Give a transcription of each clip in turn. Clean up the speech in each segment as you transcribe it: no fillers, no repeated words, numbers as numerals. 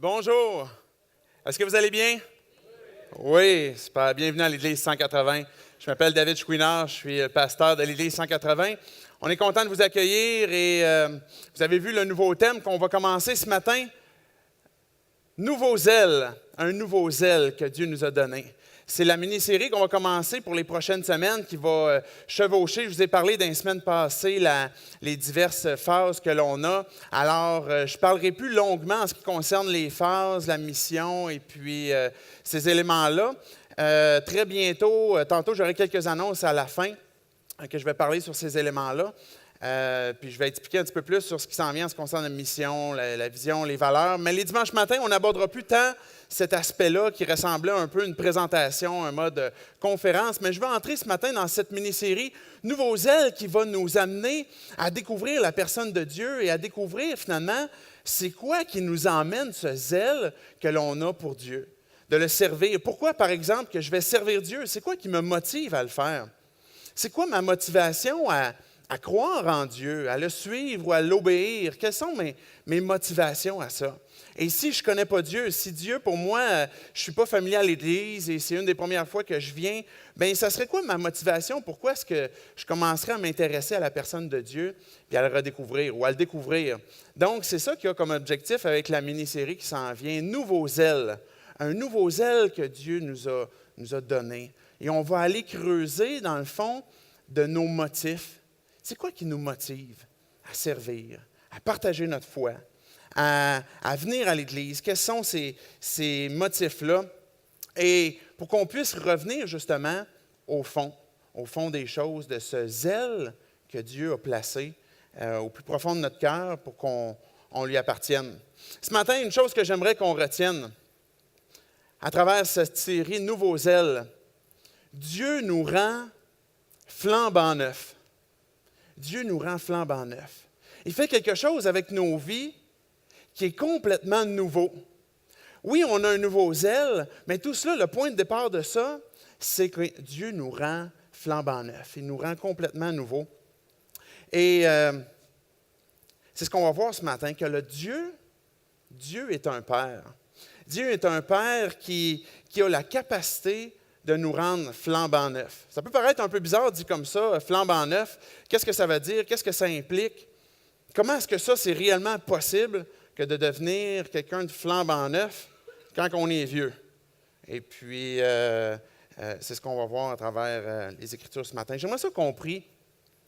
Bonjour. Est-ce que vous allez bien? Oui, super. Bienvenue à l'Église 180. Je m'appelle David Chouinard, je suis le pasteur de l'Église 180. On est content de vous accueillir et vous avez vu le nouveau thème qu'on va commencer ce matin. Nouveau zèle, un nouveau zèle que Dieu nous a donné. C'est la mini-série qu'on va commencer pour les prochaines semaines qui va chevaucher. Je vous ai parlé dans les semaines passées les diverses phases que l'on a. Alors, je ne parlerai plus longuement en ce qui concerne les phases, la mission et puis ces éléments-là. Très bientôt, tantôt j'aurai quelques annonces à la fin que je vais parler sur ces éléments-là. Puis je vais expliquer un petit peu plus sur ce qui s'en vient en ce qui concerne la mission, la vision, les valeurs. Mais les dimanches matins, on n'abordera plus tant cet aspect-là qui ressemblait un peu à une présentation, un mode conférence. Mais je vais entrer ce matin dans cette mini-série Nouveau zèle qui va nous amener à découvrir la personne de Dieu et à découvrir finalement c'est quoi qui nous emmène ce zèle que l'on a pour Dieu, de le servir. Pourquoi, par exemple, que je vais servir Dieu? C'est quoi qui me motive à le faire? C'est quoi ma motivation à croire en Dieu, à le suivre ou à l'obéir? Quelles sont mes motivations à ça? Et si je ne connais pas Dieu, si Dieu, pour moi, je ne suis pas familier à l'Église et c'est une des premières fois que je viens, bien, ça serait quoi ma motivation? Pourquoi est-ce que je commencerais à m'intéresser à la personne de Dieu et à le redécouvrir ou à le découvrir? Donc, c'est ça qu'il y a comme objectif avec la mini-série qui s'en vient, Nouveau zèle. Un nouveau zèle que Dieu nous a donné. Et on va aller creuser, dans le fond, de nos motifs. C'est quoi qui nous motive à servir, à partager notre foi, à venir à l'Église? Quels sont ces motifs-là? Et pour qu'on puisse revenir justement au fond des choses, de ce zèle que Dieu a placé au plus profond de notre cœur pour qu'on lui appartienne. Ce matin, une chose que j'aimerais qu'on retienne à travers cette série Nouveau zèle, Dieu nous rend flambant neufs. Dieu nous rend flambant neufs. Il fait quelque chose avec nos vies qui est complètement nouveau. Oui, on a un nouveau zèle, mais tout cela, le point de départ de ça, c'est que Dieu nous rend flambant neufs. Il nous rend complètement nouveaux. Et c'est ce qu'on va voir ce matin, que Dieu est un Père. Dieu est un Père qui a la capacité de nous rendre flambant neufs. Ça peut paraître un peu bizarre dit comme ça, flambant neuf. Qu'est-ce que ça veut dire? Qu'est-ce que ça implique? Comment est-ce que ça, c'est réellement possible que de devenir quelqu'un de flambant neuf quand on est vieux? Et puis, c'est ce qu'on va voir à travers les Écritures ce matin. J'aimerais ça compris.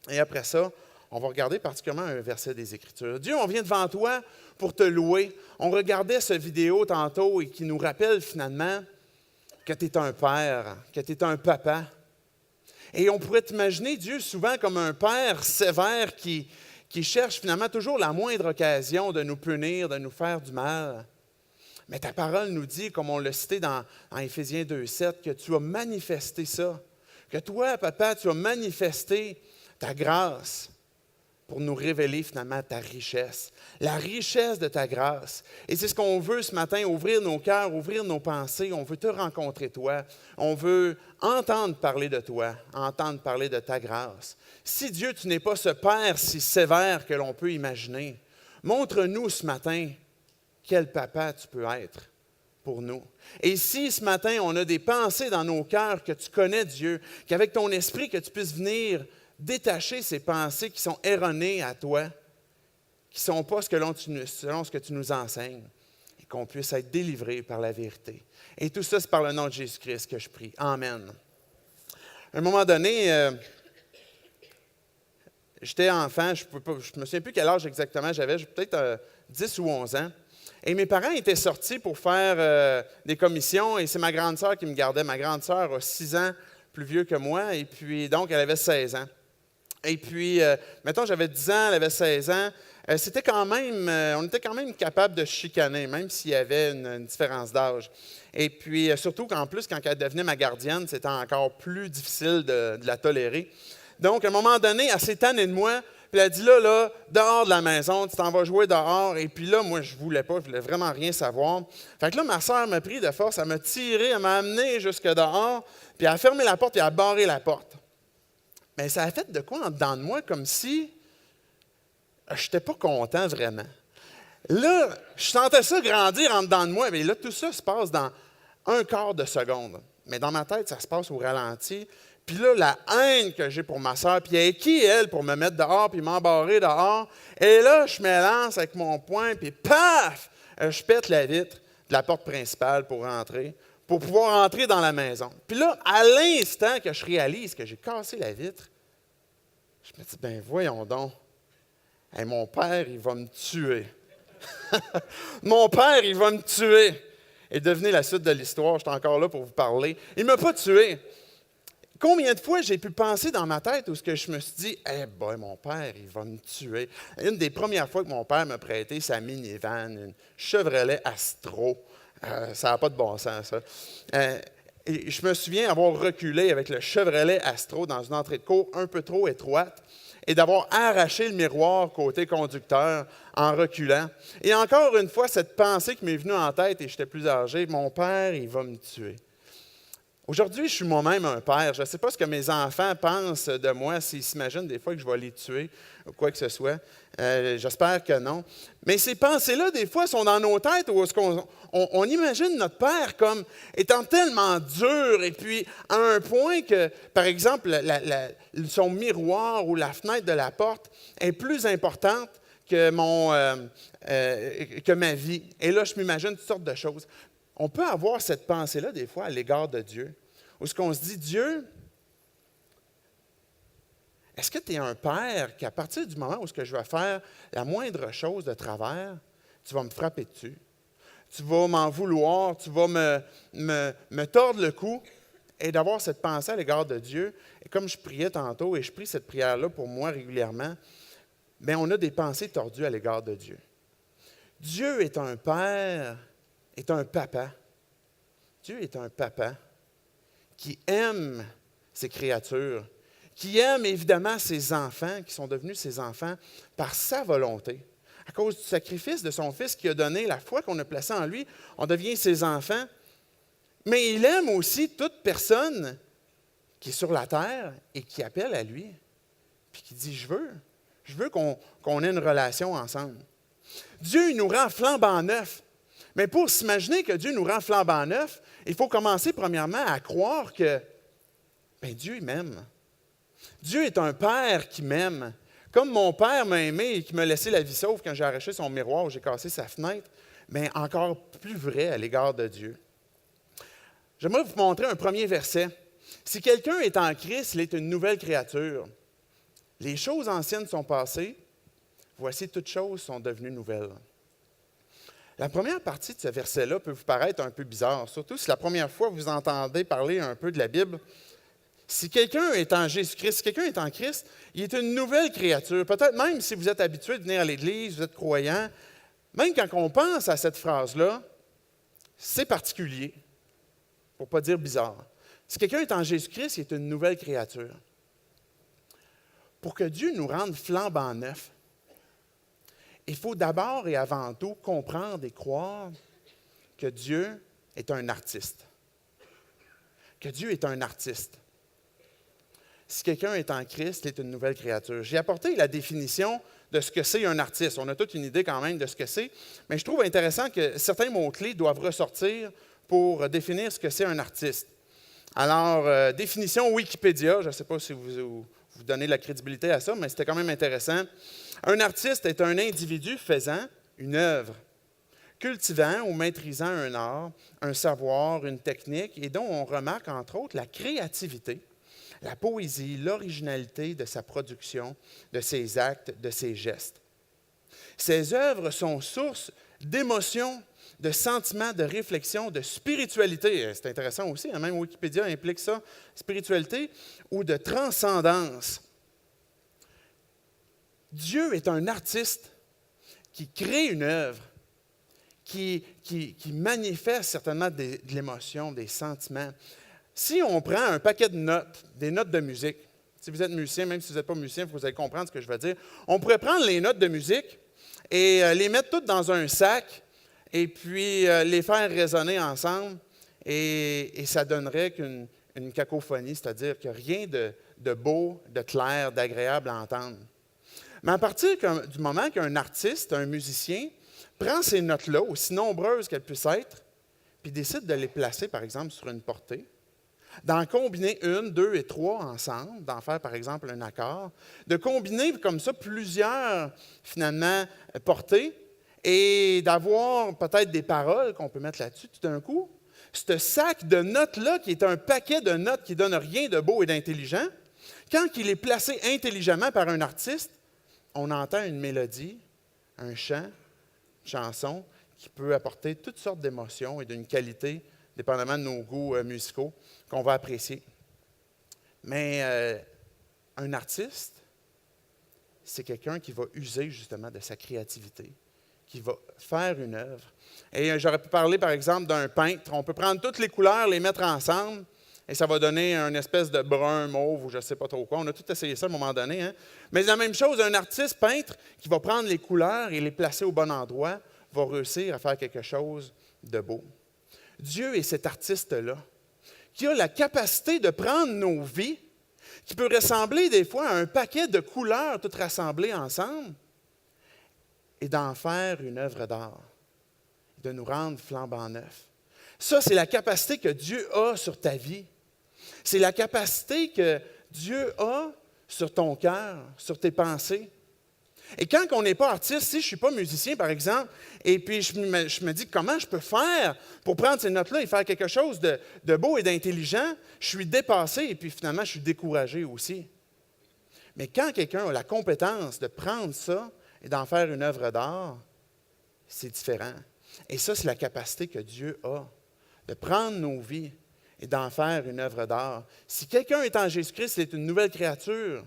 Et après ça, on va regarder particulièrement un verset des Écritures. Dieu, on vient devant toi pour te louer. On regardait cette vidéo tantôt et qui nous rappelle finalement que tu es un père, que tu es un papa. Et on pourrait t'imaginer Dieu souvent comme un père sévère qui cherche finalement toujours la moindre occasion de nous punir, de nous faire du mal. Mais ta parole nous dit, comme on l'a cité dans Éphésiens 2,7, que tu as manifesté ça. Que toi, papa, tu as manifesté ta grâce pour nous révéler finalement ta richesse, la richesse de ta grâce. Et c'est ce qu'on veut ce matin, ouvrir nos cœurs, ouvrir nos pensées. On veut te rencontrer, toi. On veut entendre parler de toi, entendre parler de ta grâce. Si Dieu, tu n'es pas ce Père si sévère que l'on peut imaginer, montre-nous ce matin quel papa tu peux être pour nous. Et si ce matin, on a des pensées dans nos cœurs que tu connais Dieu, qu'avec ton esprit, que tu puisses venir détacher ces pensées qui sont erronées à toi, qui ne sont pas selon ce que tu nous enseignes, et qu'on puisse être délivré par la vérité. Et tout ça, c'est par le nom de Jésus-Christ que je prie. Amen. À un moment donné, j'étais enfant, je ne me souviens plus quel âge exactement j'avais peut-être 10 ou 11 ans. Et mes parents étaient sortis pour faire des commissions, et c'est ma grande sœur qui me gardait. Ma grande sœur a 6 ans plus vieux que moi, et puis donc elle avait 16 ans. Et puis, mettons, j'avais 10 ans, elle avait 16 ans. On était quand même capable de chicaner, même s'il y avait une différence d'âge. Et puis, surtout qu'en plus, quand elle devenait ma gardienne, c'était encore plus difficile de la tolérer. Donc, à un moment donné, elle s'est tannée de moi, puis elle a dit là, dehors de la maison, tu t'en vas jouer dehors. Et puis là, moi, je voulais vraiment rien savoir. Fait que là, ma sœur m'a pris de force, elle m'a tiré, elle m'a amené jusque dehors, puis elle a fermé la porte et elle a barré la porte. Mais ça a fait de quoi en dedans de moi, comme si je n'étais pas content vraiment. Là, je sentais ça grandir en dedans de moi. Mais là, tout ça se passe dans un quart de seconde. Mais dans ma tête, ça se passe au ralenti. Puis là, la haine que j'ai pour ma soeur, puis elle est qui, elle, pour me mettre dehors, puis m'embarrer dehors? Et là, je me lance avec mon poing, puis paf! Je pète la vitre de la porte principale pour rentrer, pour pouvoir entrer dans la maison. Puis là, à l'instant que je réalise que j'ai cassé la vitre, je me dis, ben voyons donc, hey, mon père, il va me tuer. Mon père, il va me tuer. Et devenez la suite de l'histoire, je suis encore là pour vous parler. Il ne m'a pas tué. Combien de fois j'ai pu penser dans ma tête où je me suis dit, eh boy, mon père, il va me tuer. Une des premières fois que mon père m'a prêté sa minivan, une Chevrolet Astro. Ça n'a pas de bon sens, ça. Et je me souviens avoir reculé avec le Chevrolet Astro dans une entrée de cour un peu trop étroite et d'avoir arraché le miroir côté conducteur en reculant. Et encore une fois, cette pensée qui m'est venue en tête et j'étais plus âgé, mon père, il va me tuer. Aujourd'hui, je suis moi-même un père. Je ne sais pas ce que mes enfants pensent de moi, s'ils s'imaginent des fois que je vais les tuer ou quoi que ce soit. J'espère que non. Mais ces pensées-là, des fois, sont dans nos têtes où on imagine notre père comme étant tellement dur et puis à un point que, par exemple, son miroir ou la fenêtre de la porte est plus importante que ma vie. Et là, je m'imagine toutes sortes de choses. On peut avoir cette pensée-là, des fois, à l'égard de Dieu, où ce qu'on se dit, Dieu, est-ce que tu es un père qu'à partir du moment où ce que je vais faire la moindre chose de travers, tu vas me frapper dessus, tu vas m'en vouloir, tu vas me tordre le cou, et d'avoir cette pensée à l'égard de Dieu, et comme je priais tantôt, et je prie cette prière-là pour moi régulièrement, bien, on a des pensées tordues à l'égard de Dieu. Dieu est un père, est un papa. Dieu est un papa qui aime ses créatures, qui aime évidemment ses enfants, qui sont devenus ses enfants par sa volonté. À cause du sacrifice de son Fils qui a donné, la foi qu'on a placée en lui, on devient ses enfants. Mais il aime aussi toute personne qui est sur la terre et qui appelle à lui, puis qui dit, je veux qu'on ait une relation ensemble. Dieu il nous rend flambant neufs. Mais pour s'imaginer que Dieu nous rend flambant neufs, il faut commencer premièrement à croire que Dieu m'aime. Dieu est un père qui m'aime. Comme mon père m'a aimé et qui m'a laissé la vie sauve quand j'ai arraché son miroir ou j'ai cassé sa fenêtre, mais encore plus vrai à l'égard de Dieu. J'aimerais vous montrer un premier verset. Si quelqu'un est en Christ, il est une nouvelle créature. Les choses anciennes sont passées, voici toutes choses sont devenues nouvelles. La première partie de ce verset-là peut vous paraître un peu bizarre, surtout si la première fois vous entendez parler un peu de la Bible. Si quelqu'un est en Jésus-Christ, si quelqu'un est en Christ, il est une nouvelle créature. Peut-être même si vous êtes habitué de venir à l'Église, vous êtes croyant, même quand on pense à cette phrase-là, c'est particulier, pour ne pas dire bizarre. Si quelqu'un est en Jésus-Christ, il est une nouvelle créature. Pour que Dieu nous rende flambant neufs, il faut d'abord et avant tout comprendre et croire que Dieu est un artiste. Que Dieu est un artiste. Si quelqu'un est en Christ, il est une nouvelle créature. J'ai apporté la définition de ce que c'est un artiste. On a toute une idée quand même de ce que c'est, mais je trouve intéressant que certains mots-clés doivent ressortir pour définir ce que c'est un artiste. Alors, définition Wikipédia, je ne sais pas si vous donnez la crédibilité à ça, mais c'était quand même intéressant. Un artiste est un individu faisant une œuvre, cultivant ou maîtrisant un art, un savoir, une technique, et dont on remarque entre autres la créativité, la poésie, l'originalité de sa production, de ses actes, de ses gestes. Ces œuvres sont source d'émotions, de sentiments, de réflexion, de spiritualité. C'est intéressant aussi, hein, même Wikipédia implique ça, spiritualité ou de transcendance. Dieu est un artiste qui crée une œuvre, qui manifeste certainement de l'émotion, des sentiments. Si on prend un paquet de notes, des notes de musique, si vous êtes musicien, même si vous n'êtes pas musicien, vous allez comprendre ce que je veux dire, on pourrait prendre les notes de musique et les mettre toutes dans un sac et puis les faire résonner ensemble et ça donnerait une cacophonie, c'est-à-dire qu'il n'y a rien de beau, de clair, d'agréable à entendre. Mais à partir du moment qu'un artiste, un musicien, prend ces notes-là, aussi nombreuses qu'elles puissent être, puis décide de les placer, par exemple, sur une portée, d'en combiner une, deux et trois ensemble, d'en faire, par exemple, un accord, de combiner comme ça plusieurs, finalement, portées, et d'avoir peut-être des paroles qu'on peut mettre là-dessus tout d'un coup. Ce sac de notes-là, qui est un paquet de notes qui ne donne rien de beau et d'intelligent, quand il est placé intelligemment par un artiste, on entend une mélodie, un chant, une chanson qui peut apporter toutes sortes d'émotions et d'une qualité, dépendamment de nos goûts musicaux, qu'on va apprécier. Mais un artiste, c'est quelqu'un qui va user justement de sa créativité, qui va faire une œuvre. Et j'aurais pu parler, par exemple, d'un peintre. On peut prendre toutes les couleurs, les mettre ensemble, et ça va donner une espèce de brun, mauve, ou je ne sais pas trop quoi. On a tout essayé ça à un moment donné. Hein? Mais la même chose, un artiste peintre qui va prendre les couleurs et les placer au bon endroit va réussir à faire quelque chose de beau. Dieu est cet artiste-là, qui a la capacité de prendre nos vies, qui peut ressembler des fois à un paquet de couleurs toutes rassemblées ensemble, et d'en faire une œuvre d'art, de nous rendre flambant neufs. Ça, c'est la capacité que Dieu a sur ta vie. C'est la capacité que Dieu a sur ton cœur, sur tes pensées. Et quand on n'est pas artiste, si je ne suis pas musicien, par exemple, et puis je me dis comment je peux faire pour prendre ces notes-là et faire quelque chose de beau et d'intelligent, je suis dépassé et puis finalement, je suis découragé aussi. Mais quand quelqu'un a la compétence de prendre ça et d'en faire une œuvre d'art, c'est différent. Et ça, c'est la capacité que Dieu a, de prendre nos vies et d'en faire une œuvre d'art. Si quelqu'un est en Jésus-Christ, c'est une nouvelle créature.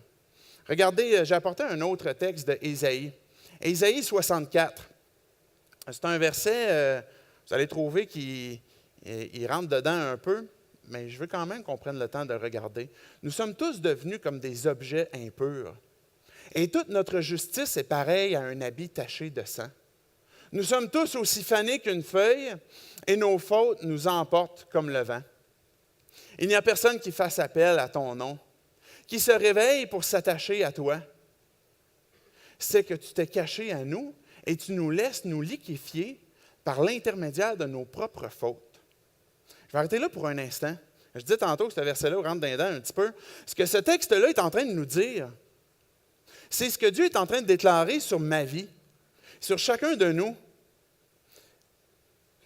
Regardez, j'ai apporté un autre texte d'Ésaïe. Ésaïe 64. C'est un verset, vous allez trouver qu'il rentre dedans un peu, mais je veux quand même qu'on prenne le temps de regarder. Nous sommes tous devenus comme des objets impurs. Et toute notre justice est pareille à un habit taché de sang. Nous sommes tous aussi fanés qu'une feuille, et nos fautes nous emportent comme le vent. Il n'y a personne qui fasse appel à ton nom, qui se réveille pour s'attacher à toi. C'est que tu t'es caché à nous et tu nous laisses nous liquéfier par l'intermédiaire de nos propres fautes. Je vais arrêter là pour un instant. Je disais tantôt que ce verset-là rentre dans les dents un petit peu. Ce que ce texte-là est en train de nous dire, c'est ce que Dieu est en train de déclarer sur ma vie, sur chacun de nous.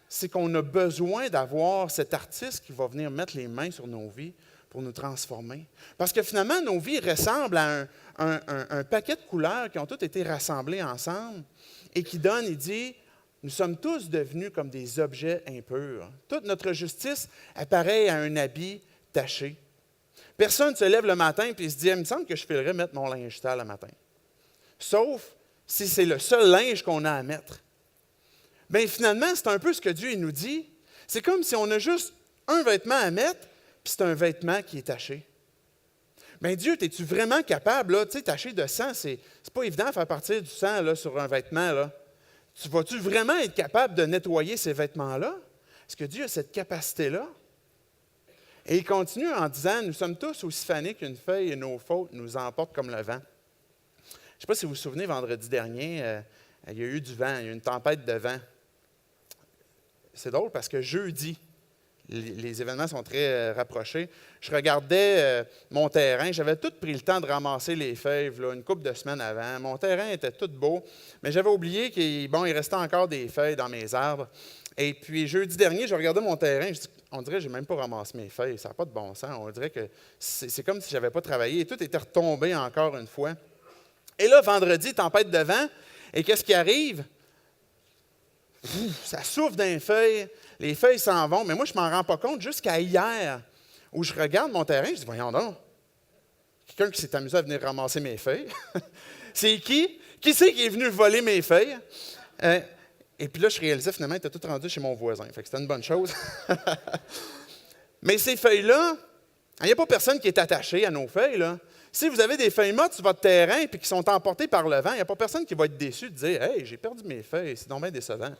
C'est qu'on a besoin d'avoir cet artiste qui va venir mettre les mains sur nos vies pour nous transformer. Parce que finalement, nos vies ressemblent à un paquet de couleurs qui ont toutes été rassemblées ensemble et qui donne, il dit, nous sommes tous devenus comme des objets impurs. Toute notre justice apparaît à un habit taché. Personne ne se lève le matin et se dit, il me semble que je filerais mettre mon linge sale le matin. Sauf si c'est le seul linge qu'on a à mettre. Bien, finalement, c'est un peu ce que Dieu nous dit. C'est comme si on a juste un vêtement à mettre, puis c'est un vêtement qui est taché. Bien, Dieu, es-tu vraiment capable, là, tu sais, taché de sang, c'est pas évident de faire partir du sang là, sur un vêtement, là. Vas-tu vraiment être capable de nettoyer ces vêtements-là? Est-ce que Dieu a cette capacité-là? Et il continue en disant, nous sommes tous aussi fanés qu'une feuille et nos fautes nous emportent comme le vent. Je ne sais pas si vous vous souvenez, vendredi dernier, il y a eu du vent, il y a eu une tempête de vent. C'est drôle parce que jeudi, les événements sont très rapprochés. Je regardais mon terrain. J'avais tout pris le temps de ramasser les feuilles là, une couple de semaines avant. Mon terrain était tout beau, mais j'avais oublié qu'il restait encore des feuilles dans mes arbres. Et puis, jeudi dernier, je regardais mon terrain. Je dis, on dirait que je n'ai même pas ramassé mes feuilles. Ça n'a pas de bon sens. On dirait que c'est comme si je n'avais pas travaillé. Et tout était retombé encore une fois. Et là, vendredi, tempête de vent. Et qu'est-ce qui arrive? Ça souffle dans les feuilles s'en vont, mais moi, je ne m'en rends pas compte jusqu'à hier, où je regarde mon terrain, je dis, voyons donc, quelqu'un qui s'est amusé à venir ramasser mes feuilles. C'est qui? Qui c'est qui est venu voler mes feuilles? Et puis là, je réalisais finalement, il était tout rendu chez mon voisin, fait que c'était une bonne chose. Mais ces feuilles-là, il n'y a pas personne qui est attaché à nos feuilles, là. Si vous avez des feuilles mortes sur votre terrain et qui sont emportées par le vent, il n'y a pas personne qui va être déçu de dire « Hey, j'ai perdu mes feuilles, c'est donc bien décevant. »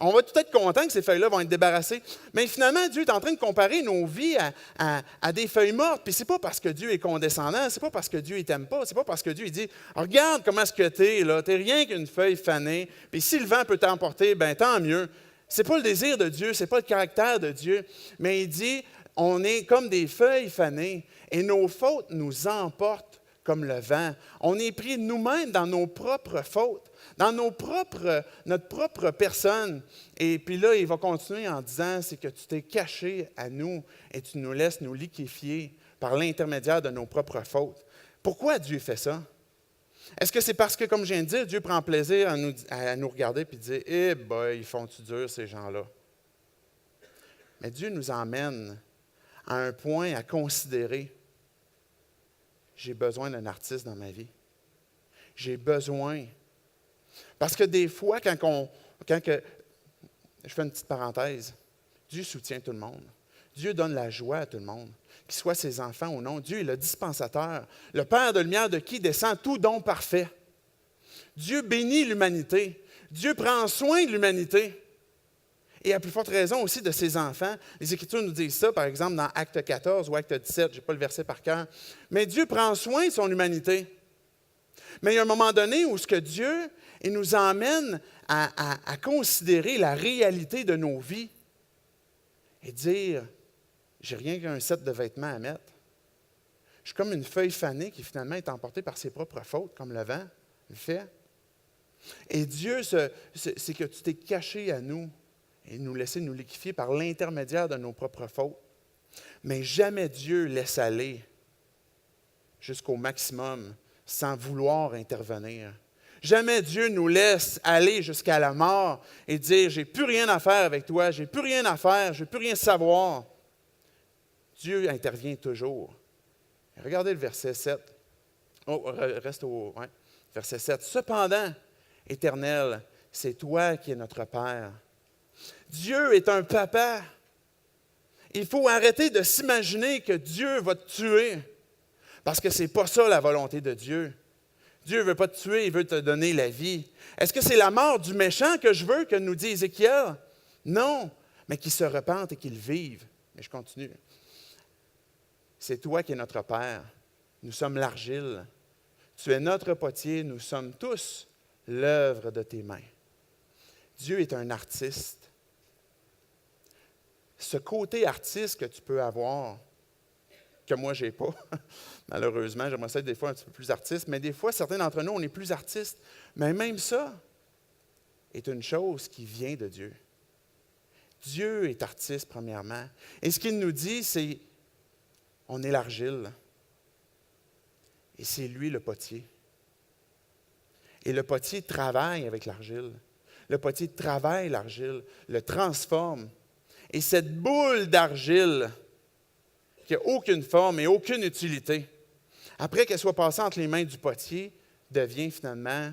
On va tout être content que ces feuilles-là vont être débarrassées. Mais finalement, Dieu est en train de comparer nos vies à des feuilles mortes. Puis c'est pas parce que Dieu est condescendant, c'est pas parce que Dieu ne t'aime pas, c'est pas parce que Dieu dit « Regarde comment est-ce que t'es, là, t'es rien qu'une feuille fanée, puis si le vent peut t'emporter, ben tant mieux. » C'est pas le désir de Dieu, c'est pas le caractère de Dieu, mais il dit « On est comme des feuilles fanées et nos fautes nous emportent comme le vent. » On est pris nous-mêmes dans nos propres fautes, dans notre propre personne. Et puis là, il va continuer en disant, c'est que tu t'es caché à nous et tu nous laisses nous liquéfier par l'intermédiaire de nos propres fautes. Pourquoi Dieu fait ça? Est-ce que c'est parce que, comme je viens de dire, Dieu prend plaisir à nous regarder et dire, « Eh boy, ils font-tu dur ces gens-là? » Mais Dieu nous emmène à un point à considérer, j'ai besoin d'un artiste dans ma vie. J'ai besoin. Parce que des fois, je fais une petite parenthèse, Dieu soutient tout le monde. Dieu donne la joie à tout le monde, qu'ils soient ses enfants ou non. Dieu est le dispensateur, le Père de lumière de qui descend tout don parfait. Dieu bénit l'humanité. Dieu prend soin de l'humanité. Et à plus forte raison aussi de ses enfants. Les Écritures nous disent ça, par exemple, dans Acte 14 ou Acte 17, je n'ai pas le verset par cœur. Mais Dieu prend soin de son humanité. Mais il y a un moment donné où ce que Dieu il nous emmène à considérer la réalité de nos vies et dire, j'ai rien qu'un set de vêtements à mettre. Je suis comme une feuille fanée qui finalement est emportée par ses propres fautes, comme le vent le fait. Et Dieu, c'est que tu t'es caché à nous et nous laisser nous liquéfier par l'intermédiaire de nos propres fautes. Mais jamais Dieu laisse aller jusqu'au maximum sans vouloir intervenir. Jamais Dieu nous laisse aller jusqu'à la mort et dire « J'ai plus rien à faire avec toi, j'ai plus rien à faire, je ne veux plus rien savoir. » Dieu intervient toujours. Regardez le verset 7. Reste au verset 7. « Cependant, Éternel, c'est toi qui es notre Père. » Dieu est un papa. Il faut arrêter de s'imaginer que Dieu va te tuer, parce que ce n'est pas ça la volonté de Dieu. Dieu ne veut pas te tuer, il veut te donner la vie. Est-ce que c'est la mort du méchant que je veux, que nous dit Ézéchiel? Non, mais qu'il se repente et qu'il vive. Mais je continue. C'est toi qui es notre Père. Nous sommes l'argile. Tu es notre potier. Nous sommes tous l'œuvre de tes mains. Dieu est un artiste. Ce côté artiste que tu peux avoir, que moi, je n'ai pas, malheureusement, j'aimerais ça être des fois un petit peu plus artiste, mais des fois, certains d'entre nous, on est plus artistes. Mais même ça est une chose qui vient de Dieu. Dieu est artiste, premièrement. Et ce qu'il nous dit, c'est, on est l'argile, et c'est lui le potier. Et le potier travaille avec l'argile. Le potier travaille l'argile, le transforme. Et cette boule d'argile, qui n'a aucune forme et aucune utilité, après qu'elle soit passée entre les mains du potier, devient finalement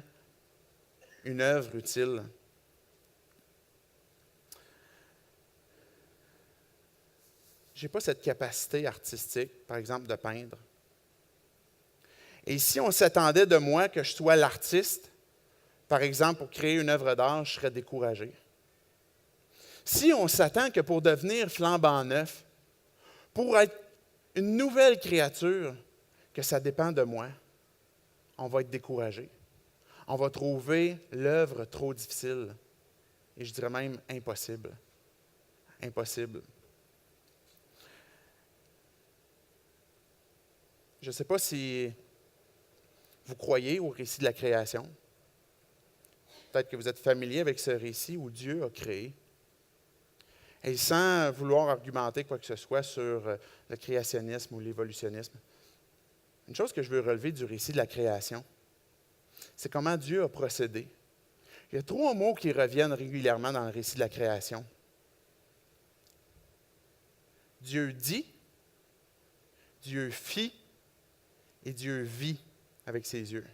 une œuvre utile. Je n'ai pas cette capacité artistique, par exemple, de peindre. Et si on s'attendait de moi que je sois l'artiste, par exemple, pour créer une œuvre d'art, je serais découragé. Si on s'attend que pour devenir flambant neuf, pour être une nouvelle créature, que ça dépend de moi, on va être découragé. On va trouver l'œuvre trop difficile. Et je dirais même impossible. Impossible. Je ne sais pas si vous croyez au récit de la création. Peut-être que vous êtes familier avec ce récit où Dieu a créé. Et sans vouloir argumenter quoi que ce soit sur le créationnisme ou l'évolutionnisme, une chose que je veux relever du récit de la création, c'est comment Dieu a procédé. Il y a 3 mots qui reviennent régulièrement dans le récit de la création. Dieu dit, Dieu fit et Dieu vit avec ses yeux.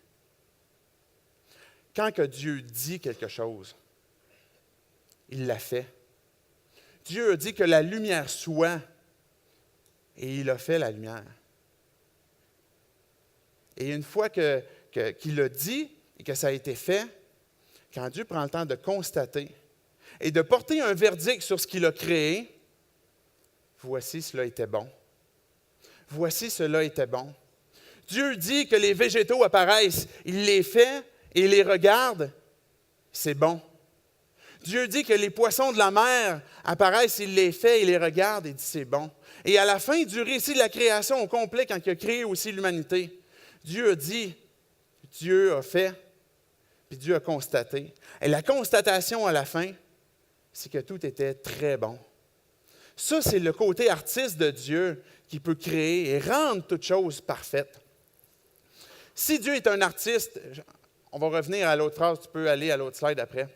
Quand que Dieu dit quelque chose, il l'a fait. Dieu a dit que la lumière soit, et il a fait la lumière. Et une fois qu'il l'a dit et que ça a été fait, quand Dieu prend le temps de constater et de porter un verdict sur ce qu'il a créé, voici cela était bon. Voici cela était bon. Dieu dit que les végétaux apparaissent, il les fait et il les regarde, c'est bon. Dieu dit que les poissons de la mer apparaissent, il les fait, il les regarde et dit c'est bon. Et à la fin du récit de la création au complet, quand il a créé aussi l'humanité, Dieu a dit, Dieu a fait, puis Dieu a constaté. Et la constatation à la fin, c'est que tout était très bon. Ça, c'est le côté artiste de Dieu qui peut créer et rendre toute chose parfaite. Si Dieu est un artiste, on va revenir à l'autre phrase, tu peux aller à l'autre slide après.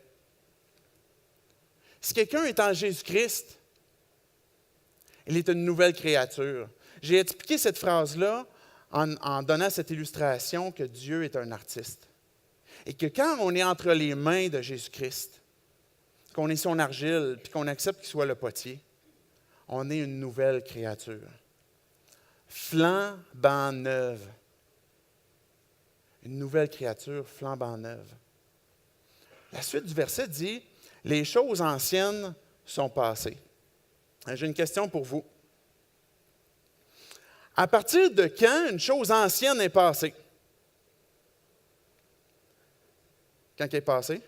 Si quelqu'un est en Jésus-Christ, il est une nouvelle créature. J'ai expliqué cette phrase-là en donnant cette illustration que Dieu est un artiste. Et que quand on est entre les mains de Jésus-Christ, qu'on est son argile, puis qu'on accepte qu'il soit le potier, on est une nouvelle créature. Flambant neuve. Une nouvelle créature flambant neuve. La suite du verset dit « Les choses anciennes sont passées ». J'ai une question pour vous. À partir de quand une chose ancienne est passée? Quand elle est passée?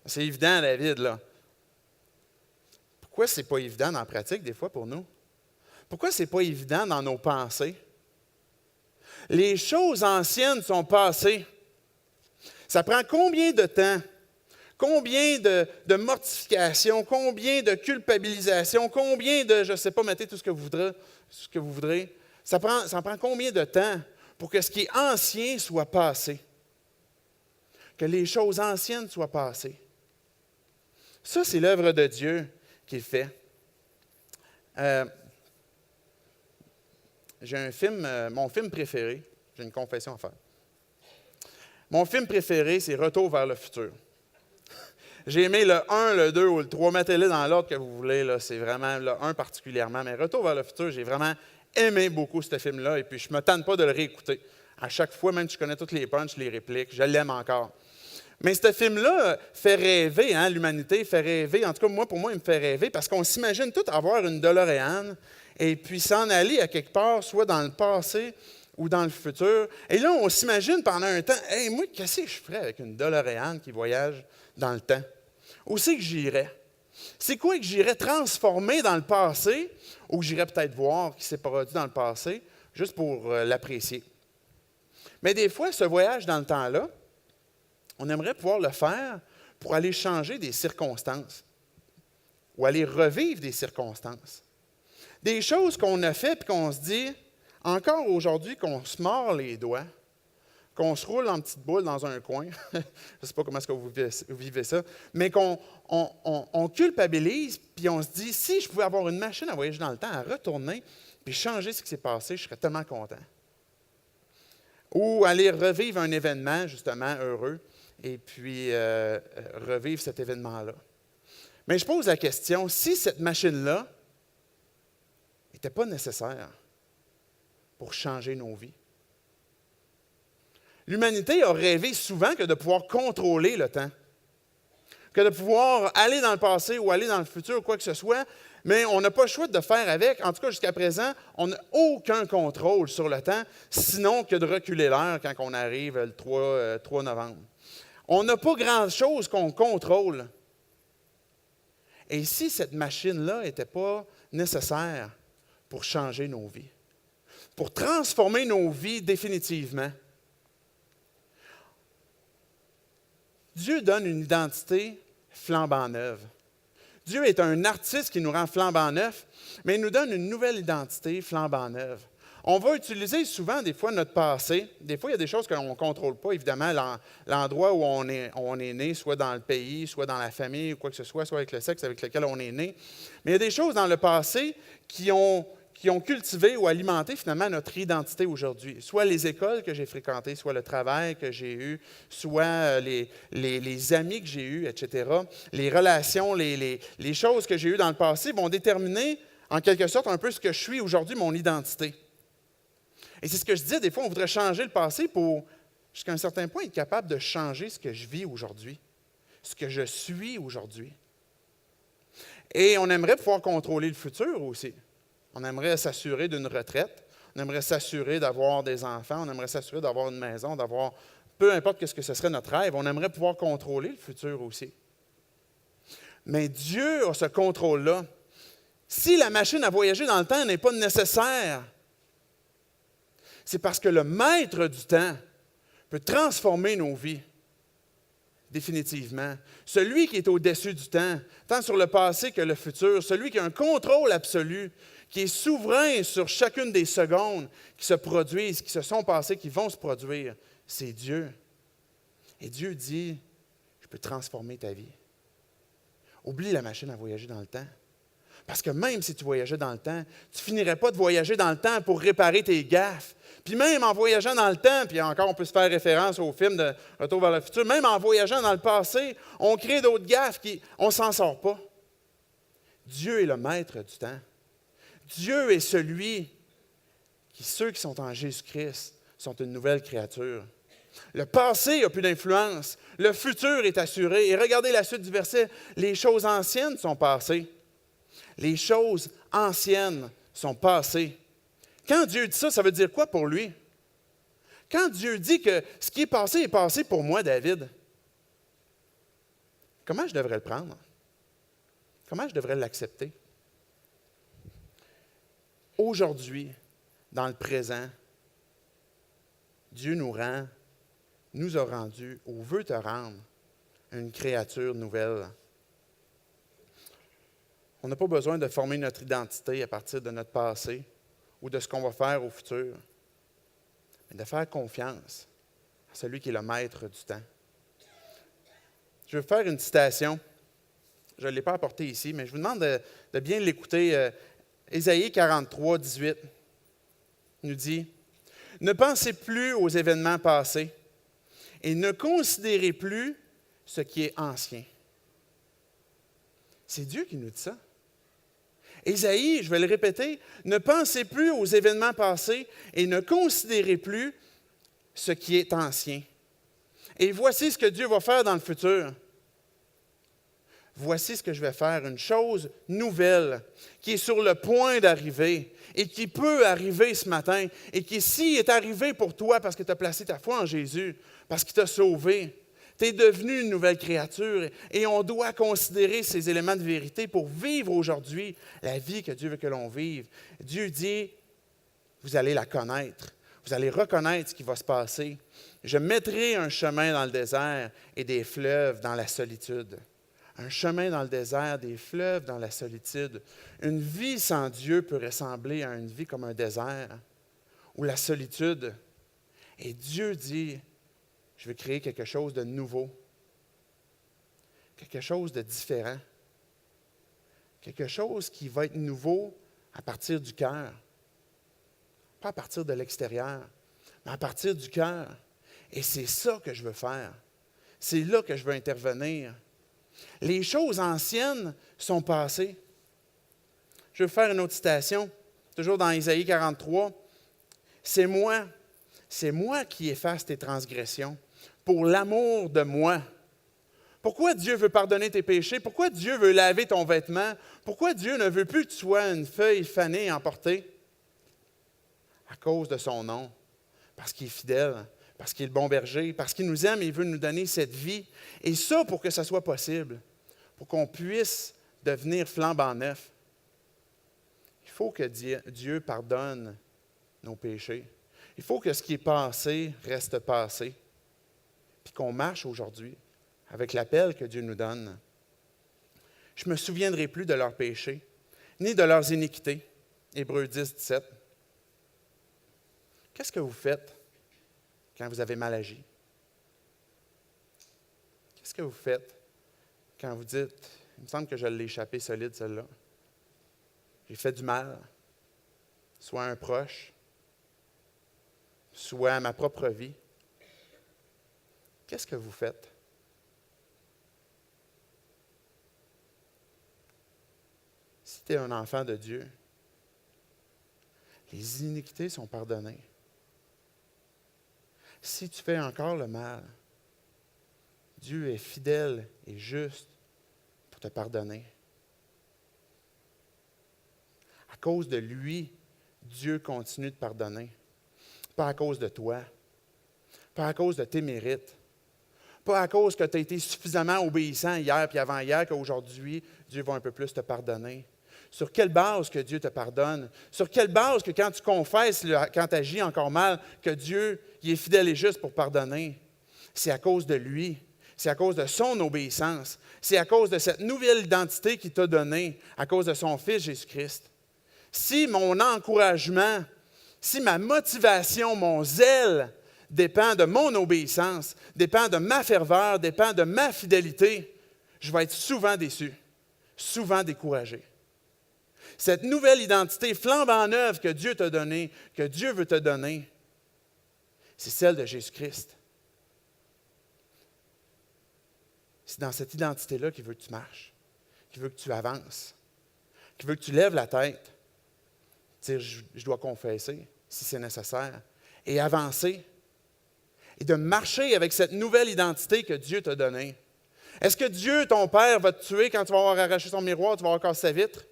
C'est évident, David, là. Pourquoi ce n'est pas évident dans la pratique, des fois, pour nous? Pourquoi ce n'est pas évident dans nos pensées? Les choses anciennes sont passées. Ça prend combien de temps? Combien de mortification? Combien de culpabilisation? Combien de, je ne sais pas, mettez tout ce que vous voudrez. Ça prend combien de temps pour que ce qui est ancien soit passé? Que les choses anciennes soient passées. Ça, c'est l'œuvre de Dieu qu'il fait. J'ai un film, mon film préféré, j'ai une confession à faire. Mon film préféré, c'est Retour vers le futur. J'ai aimé le 1, le 2 ou le 3, mettez-les dans l'ordre que vous voulez, là, c'est vraiment le 1 particulièrement. Mais Retour vers le futur, j'ai vraiment aimé beaucoup ce film-là et puis je ne me tente pas de le réécouter. À chaque fois, même si je connais toutes les punchs, les répliques, je l'aime encore. Mais ce film-là fait rêver, hein, l'humanité fait rêver. En tout cas, pour moi, il me fait rêver parce qu'on s'imagine tout avoir une DeLorean et puis s'en aller à quelque part, soit dans le passé ou dans le futur. Et là, on s'imagine pendant un temps, « Hey, moi, qu'est-ce que je ferais avec une DeLorean qui voyage dans le temps? Où c'est que j'irais? C'est quoi que j'irais transformer dans le passé ou que j'irais peut-être voir qui s'est produit dans le passé, juste pour l'apprécier? » Mais des fois, ce voyage dans le temps-là, on aimerait pouvoir le faire pour aller changer des circonstances ou aller revivre des circonstances. Des choses qu'on a faites et qu'on se dit, encore aujourd'hui, qu'on se mord les doigts, qu'on se roule en petite boule dans un coin, je ne sais pas comment est-ce que vous vivez ça, mais qu'on culpabilise puis on se dit, si je pouvais avoir une machine à voyager dans le temps, à retourner puis changer ce qui s'est passé, je serais tellement content. Ou aller revivre un événement, justement, heureux, et puis revivre cet événement-là. Mais je pose la question, si cette machine-là n'était pas nécessaire pour changer nos vies, l'humanité a rêvé souvent que de pouvoir contrôler le temps, que de pouvoir aller dans le passé ou aller dans le futur, quoi que ce soit, mais on n'a pas le choix de faire avec. En tout cas, jusqu'à présent, on n'a aucun contrôle sur le temps, sinon que de reculer l'heure quand on arrive le 3 novembre. On n'a pas grand-chose qu'on contrôle. Et si cette machine-là n'était pas nécessaire pour changer nos vies, pour transformer nos vies définitivement, Dieu donne une identité flambant neuve. Dieu est un artiste qui nous rend flambant neuf, mais il nous donne une nouvelle identité flambant neuve. On va utiliser souvent, des fois, notre passé. Des fois, il y a des choses qu'on ne contrôle pas, évidemment, l'endroit où on est né, soit dans le pays, soit dans la famille, ou quoi que ce soit avec le sexe avec lequel on est né. Mais il y a des choses dans le passé qui ont cultivé ou alimenté, finalement, notre identité aujourd'hui. Soit les écoles que j'ai fréquentées, soit le travail que j'ai eu, soit les amis que j'ai eus, etc. Les relations, les choses que j'ai eues dans le passé vont déterminer, en quelque sorte, un peu ce que je suis aujourd'hui, mon identité. Et c'est ce que je disais, des fois, on voudrait changer le passé pour, jusqu'à un certain point, être capable de changer ce que je vis aujourd'hui, ce que je suis aujourd'hui. Et on aimerait pouvoir contrôler le futur aussi. On aimerait s'assurer d'une retraite, on aimerait s'assurer d'avoir des enfants, on aimerait s'assurer d'avoir une maison, d'avoir, peu importe ce que ce serait notre rêve, on aimerait pouvoir contrôler le futur aussi. Mais Dieu a ce contrôle-là. Si la machine à voyager dans le temps n'est pas nécessaire, c'est parce que le maître du temps peut transformer nos vies, définitivement. Celui qui est au-dessus du temps, tant sur le passé que le futur, celui qui a un contrôle absolu, qui est souverain sur chacune des secondes qui se produisent, qui se sont passées, qui vont se produire, c'est Dieu. Et Dieu dit, je peux transformer ta vie. Oublie la machine à voyager dans le temps. Parce que même si tu voyageais dans le temps, tu ne finirais pas de voyager dans le temps pour réparer tes gaffes. Puis même en voyageant dans le temps, puis encore on peut se faire référence au film de Retour vers le futur, même en voyageant dans le passé, on crée d'autres gaffes, on ne s'en sort pas. Dieu est le maître du temps. Dieu est celui qui, ceux qui sont en Jésus-Christ, sont une nouvelle créature. Le passé n'a plus d'influence. Le futur est assuré. Et regardez la suite du verset. Les choses anciennes sont passées. Les choses anciennes sont passées. Quand Dieu dit ça, ça veut dire quoi pour lui? Quand Dieu dit que ce qui est passé pour moi, David, comment je devrais le prendre? Comment je devrais l'accepter? Aujourd'hui, dans le présent, Dieu nous a rendu, ou veut te rendre, une créature nouvelle. On n'a pas besoin de former notre identité à partir de notre passé ou de ce qu'on va faire au futur, mais de faire confiance à celui qui est le maître du temps. Je vais faire une citation. Je ne l'ai pas apportée ici, mais je vous demande de bien l'écouter. Ésaïe 43, 18 nous dit « Ne pensez plus aux événements passés et ne considérez plus ce qui est ancien. » C'est Dieu qui nous dit ça. Ésaïe, je vais le répéter, « Ne pensez plus aux événements passés et ne considérez plus ce qui est ancien. » Et voici ce que Dieu va faire dans le futur. Voici ce que je vais faire, une chose nouvelle qui est sur le point d'arriver et qui peut arriver ce matin et qui, s'il est arrivé pour toi parce que tu as placé ta foi en Jésus, parce qu'il t'a sauvé, tu es devenu une nouvelle créature et on doit considérer ces éléments de vérité pour vivre aujourd'hui la vie que Dieu veut que l'on vive. Dieu dit, vous allez la connaître, vous allez reconnaître ce qui va se passer. Je mettrai un chemin dans le désert et des fleuves dans la solitude. Un chemin dans le désert, des fleuves dans la solitude. Une vie sans Dieu peut ressembler à une vie comme un désert ou la solitude. Et Dieu dit, je vais créer quelque chose de nouveau, quelque chose de différent, quelque chose qui va être nouveau à partir du cœur, pas à partir de l'extérieur, mais à partir du cœur. Et c'est ça que je veux faire. C'est là que je veux intervenir. Les choses anciennes sont passées. Je vais faire une autre citation, toujours dans Ésaïe 43. C'est moi qui efface tes transgressions, pour l'amour de moi. Pourquoi Dieu veut pardonner tes péchés? Pourquoi Dieu veut laver ton vêtement? Pourquoi Dieu ne veut plus que tu sois une feuille fanée et emportée? À cause de son nom, parce qu'il est fidèle, parce qu'il est le bon berger, parce qu'il nous aime et il veut nous donner cette vie. Et ça, pour que ça soit possible, pour qu'on puisse devenir flambant neuf, il faut que Dieu pardonne nos péchés. Il faut que ce qui est passé reste passé, puis qu'on marche aujourd'hui avec l'appel que Dieu nous donne. Je ne me souviendrai plus de leurs péchés, ni de leurs iniquités. Hébreux 10, 17. Qu'est-ce que vous faites quand vous avez mal agi? Qu'est-ce que vous faites quand vous dites, il me semble que je l'ai échappé solide, celle-là. J'ai fait du mal, soit à un proche, soit à ma propre vie. Qu'est-ce que vous faites? Si tu es un enfant de Dieu, les iniquités sont pardonnées. si tu fais encore le mal, Dieu est fidèle et juste pour te pardonner. À cause de lui, Dieu continue de pardonner. Pas à cause de toi, pas à cause de tes mérites, pas à cause que tu as été suffisamment obéissant hier puis avant-hier qu'aujourd'hui, Dieu va un peu plus te pardonner. Sur quelle base que Dieu te pardonne? Sur quelle base que quand tu confesses, quand tu agis encore mal, que Dieu il est fidèle et juste pour pardonner? C'est à cause de lui. C'est à cause de son obéissance. C'est à cause de cette nouvelle identité qu'il t'a donnée, à cause de son Fils Jésus-Christ. Si mon encouragement, si ma motivation, mon zèle dépend de mon obéissance, dépend de ma ferveur, dépend de ma fidélité, je vais être souvent déçu, souvent découragé. Cette nouvelle identité flambant neuve que Dieu t'a donnée, que Dieu veut te donner, c'est celle de Jésus-Christ. C'est dans cette identité-là qu'il veut que tu marches, qu'il veut que tu avances, qu'il veut que tu lèves la tête, dire je dois confesser si c'est nécessaire, et avancer, et de marcher avec cette nouvelle identité que Dieu t'a donnée. Est-ce que Dieu, ton Père, va te tuer quand tu vas avoir arraché son miroir, tu vas avoir cassé sa vitre?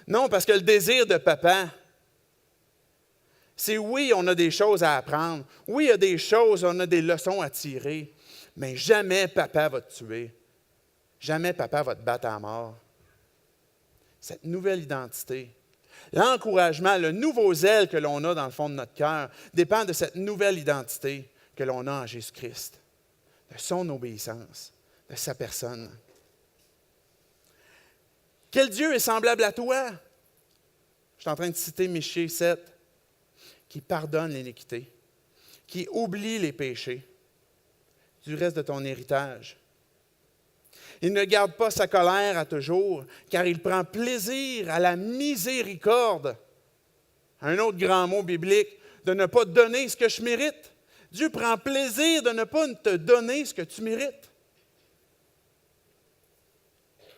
Non, parce que le désir de papa, c'est oui, on a des choses à apprendre. Oui, il y a des choses, on a des leçons à tirer. Mais jamais papa va te tuer. Jamais papa va te battre à mort. Cette nouvelle identité, l'encouragement, le nouveau zèle que l'on a dans le fond de notre cœur dépend de cette nouvelle identité que l'on a en Jésus-Christ, de son obéissance, de sa personne. Quel Dieu est semblable à toi? Je suis en train de citer Michée 7, qui pardonne l'iniquité, qui oublie les péchés du reste de ton héritage. Il ne garde pas sa colère à toujours, car il prend plaisir à la miséricorde. Un autre grand mot biblique, de ne pas donner ce que je mérite. Dieu prend plaisir de ne pas te donner ce que tu mérites.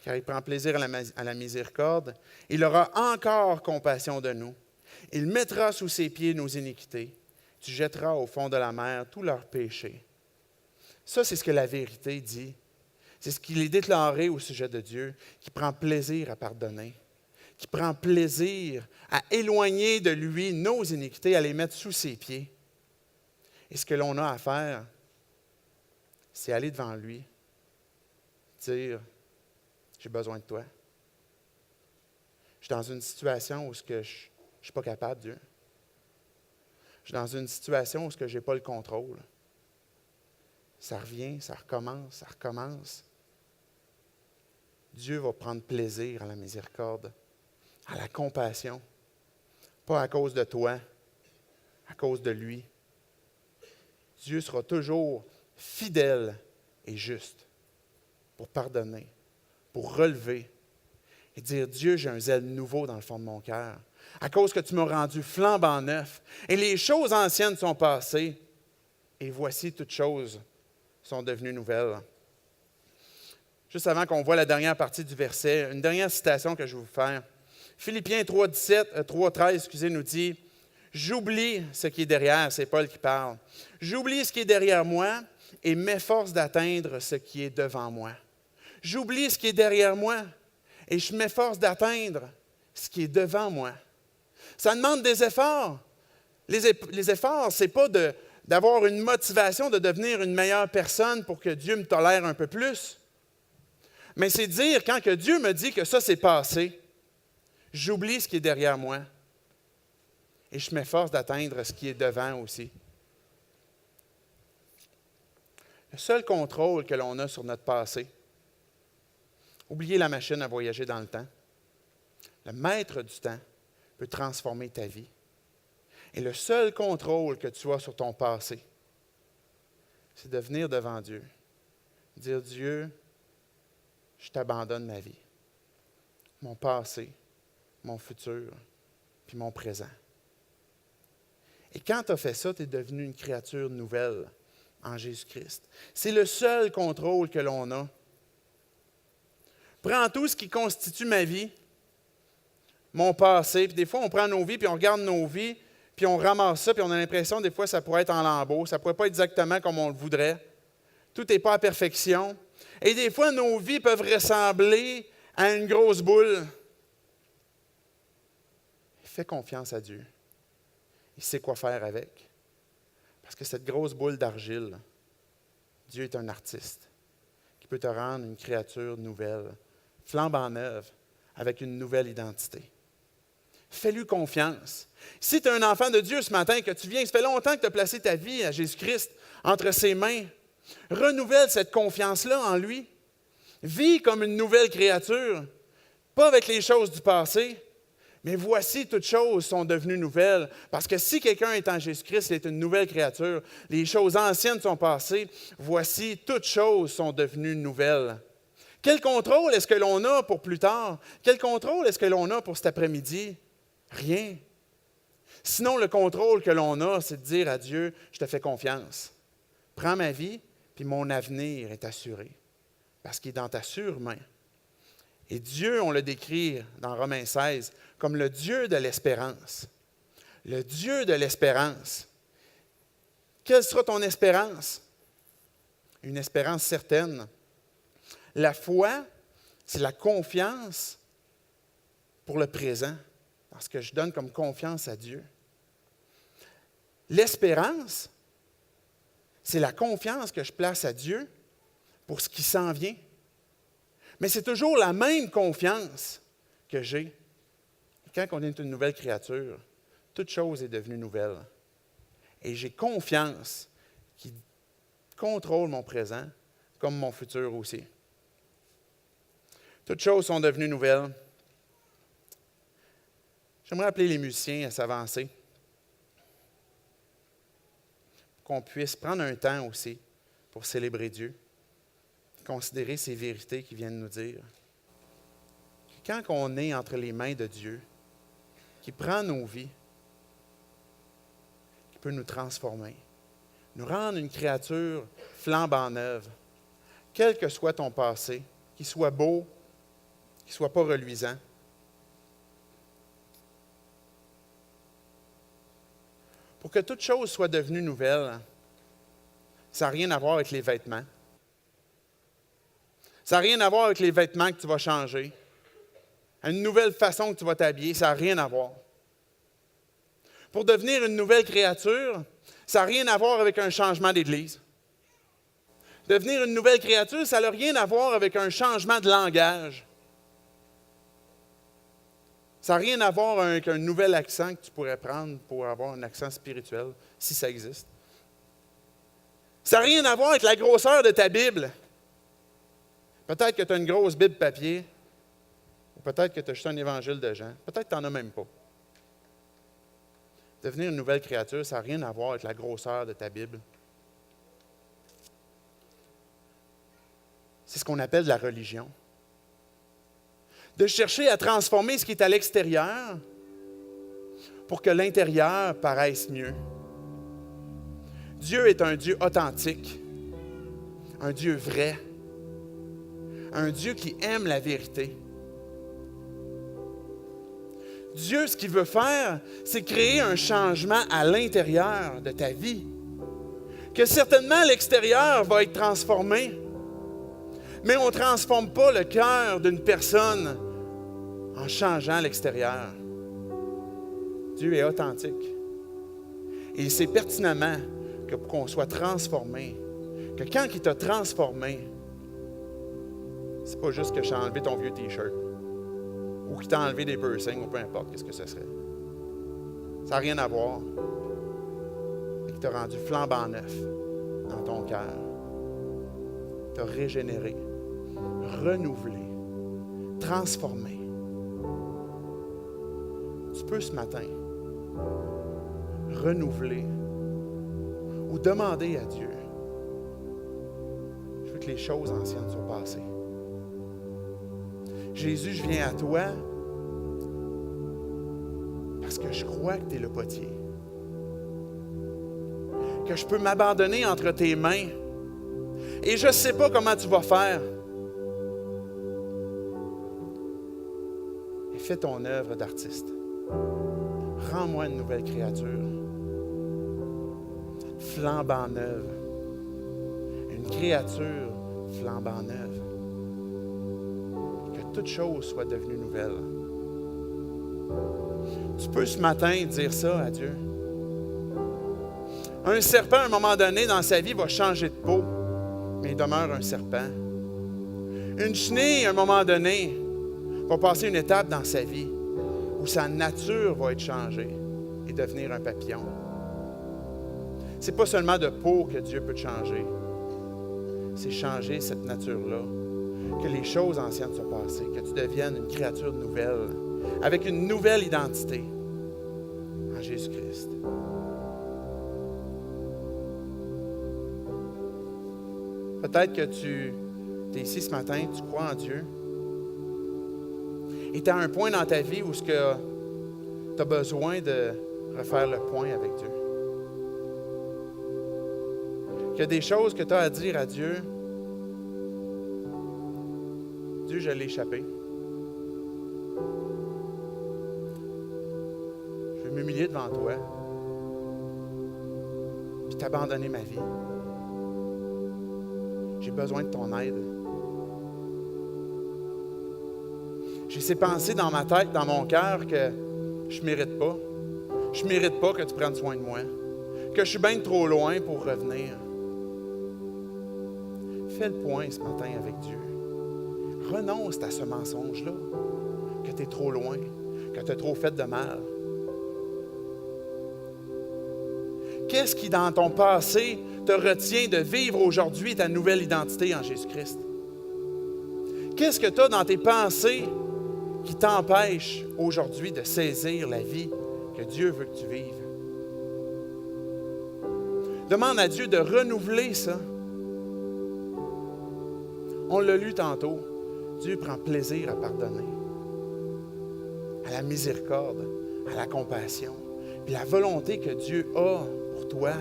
Car il prend plaisir à la miséricorde. Il aura encore compassion de nous. Il mettra sous ses pieds nos iniquités. Tu jetteras au fond de la mer tous leurs péchés. Ça, c'est ce que la vérité dit. C'est ce qu'il est déclaré au sujet de Dieu, qui prend plaisir à pardonner, qui prend plaisir à éloigner de lui nos iniquités, à les mettre sous ses pieds. Et ce que l'on a à faire, c'est aller devant lui, dire « J'ai besoin de toi. Je suis dans une situation où je ne suis pas capable, Dieu. Je suis dans une situation où je n'ai pas le contrôle. Ça revient, ça recommence, ça recommence. » Dieu va prendre plaisir à la miséricorde, à la compassion, pas à cause de toi, à cause de lui. Dieu sera toujours fidèle et juste pour pardonner, pour relever et dire « Dieu, j'ai un zèle nouveau dans le fond de mon cœur, à cause que tu m'as rendu flambant neuf, et les choses anciennes sont passées, et voici toutes choses sont devenues nouvelles. » Juste avant qu'on voit la dernière partie du verset, une dernière citation que je vais vous faire. Philippiens 3:13 nous dit « J'oublie ce qui est derrière », c'est Paul qui parle. « J'oublie ce qui est derrière moi et m'efforce d'atteindre ce qui est devant moi. » J'oublie ce qui est derrière moi et je m'efforce d'atteindre ce qui est devant moi. Ça demande des efforts. Les efforts, ce n'est pas d'avoir une motivation de devenir une meilleure personne pour que Dieu me tolère un peu plus. Mais c'est dire, quand que Dieu me dit que ça s'est passé, j'oublie ce qui est derrière moi et je m'efforce d'atteindre ce qui est devant aussi. Le seul contrôle que l'on a sur notre passé, oubliez la machine à voyager dans le temps. Le maître du temps peut transformer ta vie. Et le seul contrôle que tu as sur ton passé, c'est de venir devant Dieu, dire « Dieu, je t'abandonne ma vie, mon passé, mon futur, puis mon présent. » Et quand tu as fait ça, tu es devenu une créature nouvelle en Jésus-Christ. C'est le seul contrôle que l'on a. Prends tout ce qui constitue ma vie, mon passé, puis des fois on prend nos vies, puis on regarde nos vies, puis on ramasse ça, puis on a l'impression des fois ça pourrait être en lambeaux, ça ne pourrait pas être exactement comme on le voudrait. Tout n'est pas à perfection. Et des fois, nos vies peuvent ressembler à une grosse boule. Fais confiance à Dieu. Il sait quoi faire avec. Parce que cette grosse boule d'argile, Dieu est un artiste qui peut te rendre une créature nouvelle, flambant neuve, avec une nouvelle identité. Fais-lui confiance. Si tu es un enfant de Dieu ce matin, que tu viens, ça fait longtemps que tu as placé ta vie à Jésus-Christ entre ses mains, renouvelle cette confiance-là en lui. Vis comme une nouvelle créature, pas avec les choses du passé, mais voici, toutes choses sont devenues nouvelles. Parce que si quelqu'un est en Jésus-Christ, il est une nouvelle créature. Les choses anciennes sont passées. Voici, toutes choses sont devenues nouvelles. Quel contrôle est-ce que l'on a pour plus tard? Quel contrôle est-ce que l'on a pour cet après-midi? Rien. Sinon, le contrôle que l'on a, c'est de dire à Dieu, je te fais confiance. Prends ma vie, puis mon avenir est assuré. Parce qu'il est dans ta sûre main. Et Dieu, on le décrit dans Romains 16, comme le Dieu de l'espérance. Le Dieu de l'espérance. Quelle sera ton espérance? Une espérance certaine. La foi, c'est la confiance pour le présent, parce que je donne comme confiance à Dieu. L'espérance, c'est la confiance que je place à Dieu pour ce qui s'en vient. Mais c'est toujours la même confiance que j'ai. Quand on est une nouvelle créature, toute chose est devenue nouvelle. Et j'ai confiance qui contrôle mon présent comme mon futur aussi. Toutes choses sont devenues nouvelles. J'aimerais appeler les musiciens à s'avancer. Qu'on puisse prendre un temps aussi pour célébrer Dieu. Considérer ces vérités qu'il vient de nous dire. Quand on est entre les mains de Dieu, qui prend nos vies, qui peut nous transformer, nous rendre une créature flambant neuve, quel que soit ton passé, qu'il soit beau, qu'il ne soit pas reluisant. Pour que toute chose soit devenue nouvelle, ça n'a rien à voir avec les vêtements. Ça n'a rien à voir avec les vêtements que tu vas changer. Une nouvelle façon que tu vas t'habiller, ça n'a rien à voir. Pour devenir une nouvelle créature, ça n'a rien à voir avec un changement d'église. Devenir une nouvelle créature, ça n'a rien à voir avec un changement de langage. Ça n'a rien à voir avec un nouvel accent que tu pourrais prendre pour avoir un accent spirituel, si ça existe. Ça n'a rien à voir avec la grosseur de ta Bible. Peut-être que tu as une grosse Bible papier, ou peut-être que tu as juste un évangile de Jean. Peut-être que tu n'en as même pas. Devenir une nouvelle créature, ça n'a rien à voir avec la grosseur de ta Bible. C'est ce qu'on appelle la religion. De chercher à transformer ce qui est à l'extérieur pour que l'intérieur paraisse mieux. Dieu est un Dieu authentique, un Dieu vrai, un Dieu qui aime la vérité. Dieu, ce qu'il veut faire, c'est créer un changement à l'intérieur de ta vie. Que certainement l'extérieur va être transformé, mais on ne transforme pas le cœur d'une personne en changeant l'extérieur. Dieu est authentique. Et il sait pertinemment que pour qu'on soit transformé, que quand il t'a transformé, c'est pas juste que j'ai enlevé ton vieux T-shirt ou qu'il t'a enlevé des piercings ou peu importe qu'est-ce que ce serait. Ça n'a rien à voir. Et qu'il t'a rendu flambant neuf dans ton cœur. T'a régénéré, renouvelé, transformé. Tu peux ce matin renouveler ou demander à Dieu, je veux que les choses anciennes soient passées. Jésus, je viens à toi parce que je crois que tu es le potier. Que je peux m'abandonner entre tes mains. Et je ne sais pas comment tu vas faire. Et fais ton œuvre d'artiste. Rends-moi une nouvelle créature, flambant neuve. Une créature flambant neuve. Que toute chose soit devenue nouvelle. Tu peux ce matin dire ça à Dieu. Un serpent, à un moment donné, dans sa vie, va changer de peau, mais il demeure un serpent. Une chenille, à un moment donné, va passer une étape dans sa vie où sa nature va être changée et devenir un papillon. Ce n'est pas seulement de peau que Dieu peut te changer. C'est changer cette nature-là. Que les choses anciennes soient passées, que tu deviennes une créature nouvelle, avec une nouvelle identité en Jésus-Christ. Peut-être que tu es ici ce matin, tu crois en Dieu, et tu as un point dans ta vie où tu as besoin de refaire le point avec Dieu. Qu'il y a des choses que tu as à dire à Dieu. Dieu, je l'ai échappé. Je vais m'humilier devant toi, puis t'abandonner ma vie. J'ai besoin de ton aide. J'ai ces pensées dans ma tête, dans mon cœur, que je ne mérite pas. Je ne mérite pas que tu prennes soin de moi. Que je suis bien trop loin pour revenir. Fais le point ce matin avec Dieu. Renonce à ce mensonge-là, que tu es trop loin, que tu as trop fait de mal. Qu'est-ce qui, dans ton passé, te retient de vivre aujourd'hui ta nouvelle identité en Jésus-Christ? Qu'est-ce que tu as dans tes pensées qui t'empêche aujourd'hui de saisir la vie que Dieu veut que tu vives? Demande à Dieu de renouveler ça. On l'a lu tantôt. Dieu prend plaisir à pardonner, à la miséricorde, à la compassion. Puis la volonté que Dieu a pour toi,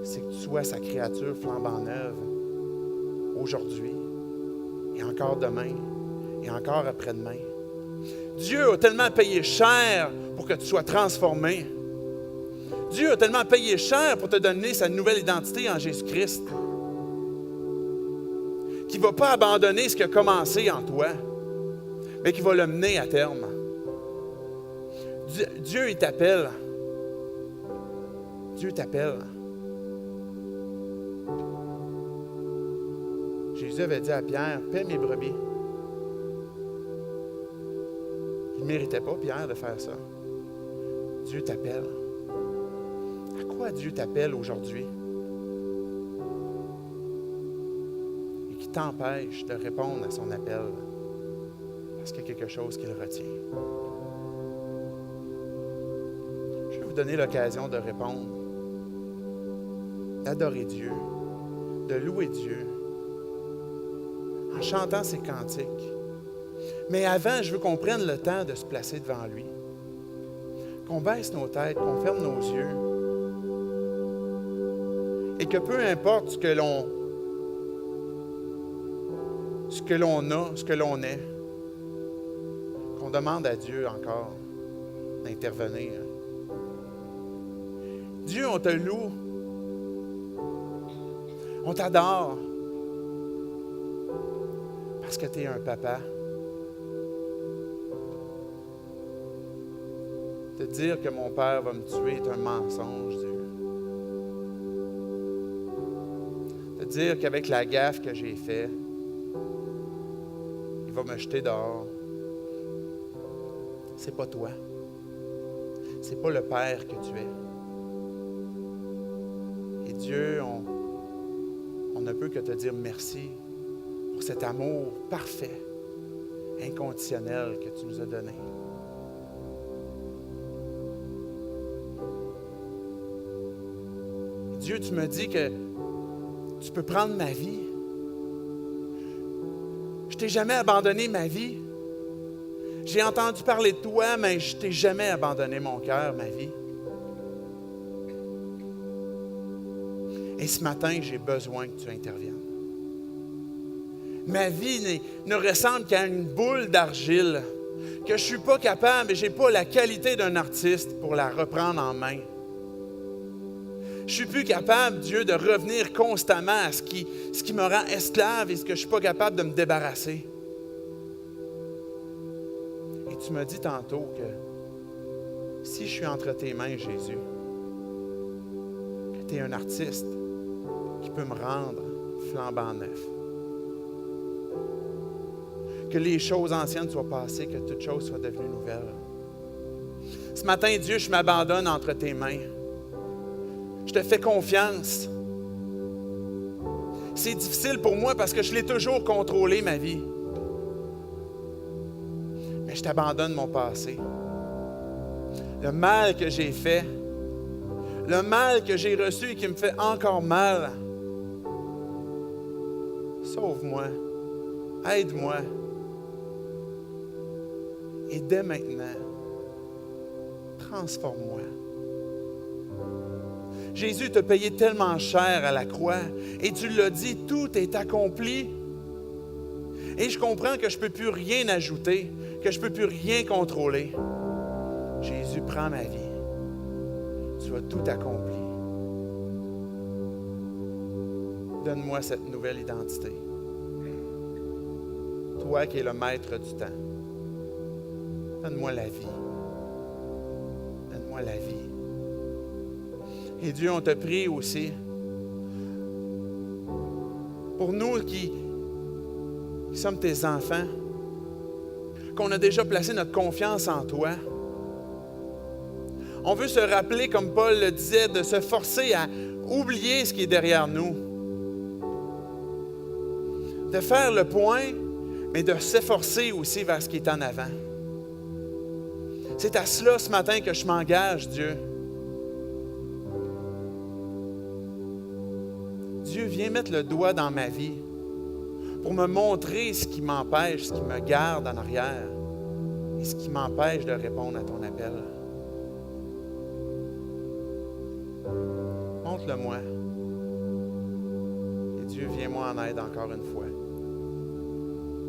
c'est que tu sois sa créature flambant neuve aujourd'hui et encore demain et encore après-demain. Dieu a tellement payé cher pour que tu sois transformé. Dieu a tellement payé cher pour te donner sa nouvelle identité en Jésus-Christ, qui ne va pas abandonner ce qui a commencé en toi, mais qui va le mener à terme. Dieu, il t'appelle. Dieu t'appelle. Jésus avait dit à Pierre, « Paie mes brebis. » Il ne méritait pas, Pierre, de faire ça. Dieu t'appelle. À quoi Dieu t'appelle aujourd'hui? Et qui t'empêche de répondre à son appel parce qu'il y a quelque chose qui le retient. Je vais vous donner l'occasion de répondre, d'adorer Dieu, de louer Dieu, en chantant ses cantiques. Mais avant, je veux qu'on prenne le temps de se placer devant lui, qu'on baisse nos têtes, qu'on ferme nos yeux, et que peu importe ce que l'on a, ce que l'on est, qu'on demande à Dieu encore d'intervenir. Dieu, on te loue, on t'adore, parce que tu es un papa. Te dire que mon père va me tuer est un mensonge, Dieu. Te dire qu'avec la gaffe que j'ai faite, il va me jeter dehors. C'est pas toi. C'est pas le père que tu es. Et Dieu, on ne peut que te dire merci pour cet amour parfait, inconditionnel que tu nous as donné. Dieu, tu me dis que tu peux prendre ma vie. Je t'ai jamais abandonné ma vie. J'ai entendu parler de toi, mais je t'ai jamais abandonné mon cœur, ma vie. Et ce matin, j'ai besoin que tu interviennes. Ma vie ne ressemble qu'à une boule d'argile que je ne suis pas capable et je n'ai pas la qualité d'un artiste pour la reprendre en main. Je ne suis plus capable, Dieu, de revenir constamment à ce qui me rend esclave et ce que je ne suis pas capable de me débarrasser. Et tu m'as dit tantôt que si je suis entre tes mains, Jésus, que tu es un artiste qui peut me rendre flambant neuf. Que les choses anciennes soient passées, que toute chose soit devenue nouvelle. Ce matin, Dieu, je m'abandonne entre tes mains. Je te fais confiance. C'est difficile pour moi parce que je l'ai toujours contrôlé, ma vie. Mais je t'abandonne mon passé. Le mal que j'ai fait, le mal que j'ai reçu et qui me fait encore mal. Sauve-moi, aide-moi. Et dès maintenant, transforme-moi. Jésus t'a payé tellement cher à la croix et tu l'as dit, tout est accompli. Et je comprends que je ne peux plus rien ajouter, que je ne peux plus rien contrôler. Jésus, prends ma vie. Tu as tout accompli. Donne-moi cette nouvelle identité. Toi qui es le maître du temps. Donne-moi la vie. Donne-moi la vie. Et Dieu, on te prie aussi pour nous qui sommes tes enfants, qu'on a déjà placé notre confiance en toi. On veut se rappeler, comme Paul le disait, de se forcer à oublier ce qui est derrière nous. De faire le point, mais de s'efforcer aussi vers ce qui est en avant. C'est à cela ce matin que je m'engage, Dieu. Dieu, viens mettre le doigt dans ma vie pour me montrer ce qui m'empêche, ce qui me garde en arrière et ce qui m'empêche de répondre à ton appel. Montre-le-moi. Et Dieu, viens-moi en aide encore une fois.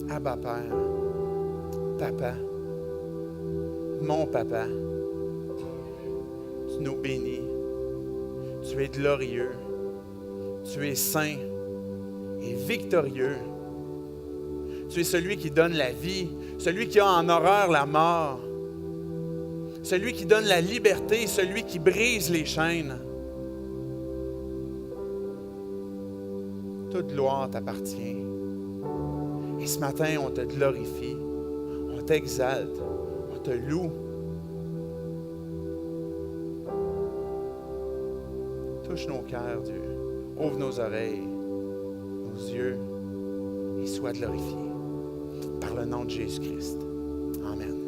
Abba Père, Papa, mon Papa, tu nous bénis, tu es glorieux, tu es saint et victorieux. Tu es celui qui donne la vie, celui qui a en horreur la mort, celui qui donne la liberté, celui qui brise les chaînes. Toute gloire t'appartient. Et ce matin, on te glorifie, on t'exalte, on te loue. Touche nos cœurs, Dieu. Ouvre nos oreilles, nos yeux, et sois glorifié. Par le nom de Jésus-Christ. Amen.